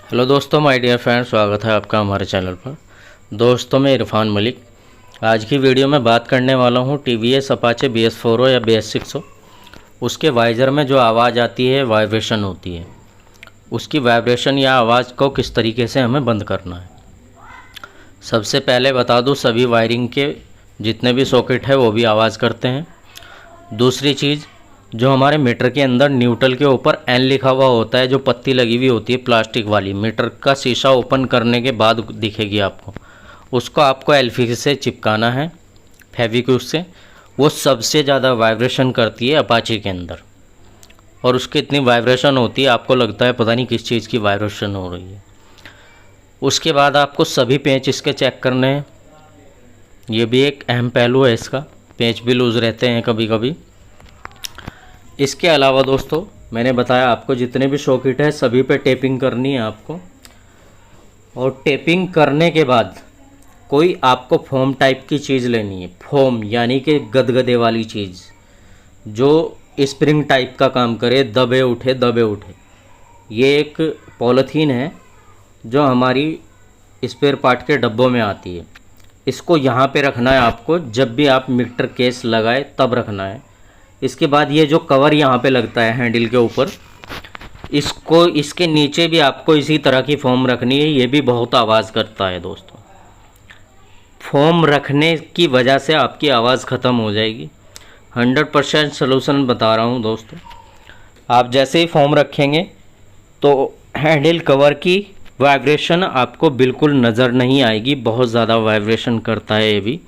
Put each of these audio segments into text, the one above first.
Hello दोस्तों, my dear friend, स्वागत है आपका हमारे चैनल पर। दोस्तों, मैं इरफान मलिक। आज की वीडियो में बात करने वाला हूँ टीवीएस अपाचे BS4 या BS6। उसके वाइज़र में जो आवाज़ आती है, वाइब्रेशन होती है, उसकी वाइब्रेशन या आवाज़ को किस तरीके से हमें बंद करना है। सबसे पहले बता दूँ, सभी वायरिंग के जितने भी सॉकेट है वो भी आवाज़ करते हैं। दूसरी चीज़, जो हमारे मीटर के अंदर न्यूट्रल के ऊपर N लिखा हुआ होता है, जो पत्ती लगी हुई होती है प्लास्टिक वाली, मीटर का शीशा ओपन करने के बाद दिखेगी आपको, उसको आपको एल्फी से चिपकाना है, फेविक्विक से। वो सबसे ज़्यादा वाइब्रेशन करती है अपाचे के अंदर, और उसकी इतनी वाइब्रेशन होती है आपको लगता है पता नहीं किस चीज़ की वाइब्रेशन हो रही है। उसके बाद आपको सभी पेंच इसके चेक करने हैं। ये भी एक अहम पहलू है इसका, पेंच भी लूज़ रहते हैं कभी कभी। इसके अलावा दोस्तों, मैंने बताया आपको जितने भी सॉकेट है सभी पे टेपिंग करनी है आपको। और टेपिंग करने के बाद कोई आपको फोम टाइप की चीज़ लेनी है। फोम यानी कि गदगदे वाली चीज़, जो स्प्रिंग टाइप का काम करे, दबे उठे दबे उठे। ये एक पॉलीथीन है जो हमारी स्पेयर पार्ट के डब्बों में आती है। इसको यहाँ पे रखना है आपको, जब भी आप मीटर केस लगाए तब रखना है। इसके बाद ये जो कवर यहाँ पे लगता है हैंडल के ऊपर, इसको इसके नीचे भी आपको इसी तरह की फोम रखनी है। ये भी बहुत आवाज़ करता है दोस्तों। फोम रखने की वजह से आपकी आवाज़ ख़त्म हो जाएगी। 100% सलूशन बता रहा हूँ दोस्तों। आप जैसे ही फोम रखेंगे तो हैंडल कवर की वाइब्रेशन आपको बिल्कुल नज़र नहीं आएगी। बहुत ज़्यादा वाइब्रेशन करता है ये भी।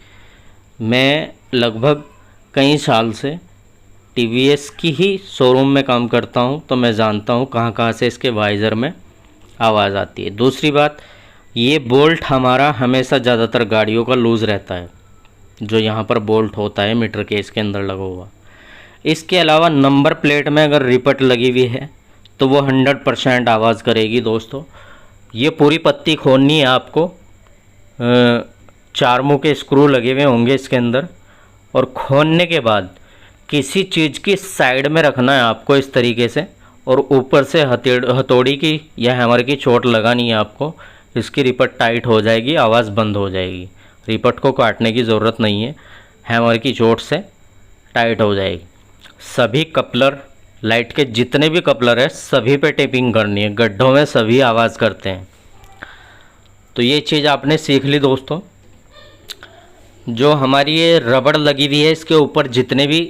मैं लगभग कई साल से टीवीएस की ही शोरूम में काम करता हूं, तो मैं जानता हूं कहां कहां से इसके वाइज़र में आवाज़ आती है। दूसरी बात, ये बोल्ट हमारा हमेशा ज़्यादातर गाड़ियों का लूज़ रहता है, जो यहां पर बोल्ट होता है मीटर केस के अंदर लगा हुआ। इसके अलावा नंबर प्लेट में अगर रिपट लगी हुई है तो वो 100% आवाज़ करेगी दोस्तों। ये पूरी पत्ती खोलनी है आपको। 4 मुँह के स्क्रू लगे हुए होंगे इसके अंदर, और खोलने के बाद किसी चीज़ की साइड में रखना है आपको इस तरीके से, और ऊपर से हथौड़ी की या हैमर की चोट लगानी है आपको। इसकी रिपट टाइट हो जाएगी, आवाज़ बंद हो जाएगी। रिपट को काटने की ज़रूरत नहीं है, हैमर की चोट से टाइट हो जाएगी। सभी कपलर, लाइट के जितने भी कपलर है सभी पे टेपिंग करनी है। गड्ढों में सभी आवाज़ करते हैं। तो ये चीज़ आपने सीख ली दोस्तों। जो हमारी ये रबड़ लगी हुई है, इसके ऊपर जितने भी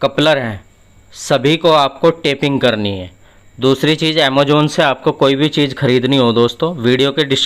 कपलर हैं सभी को आपको टेपिंग करनी है। दूसरी चीज़, अमेज़ॉन से आपको कोई भी चीज़ खरीदनी हो दोस्तों, वीडियो के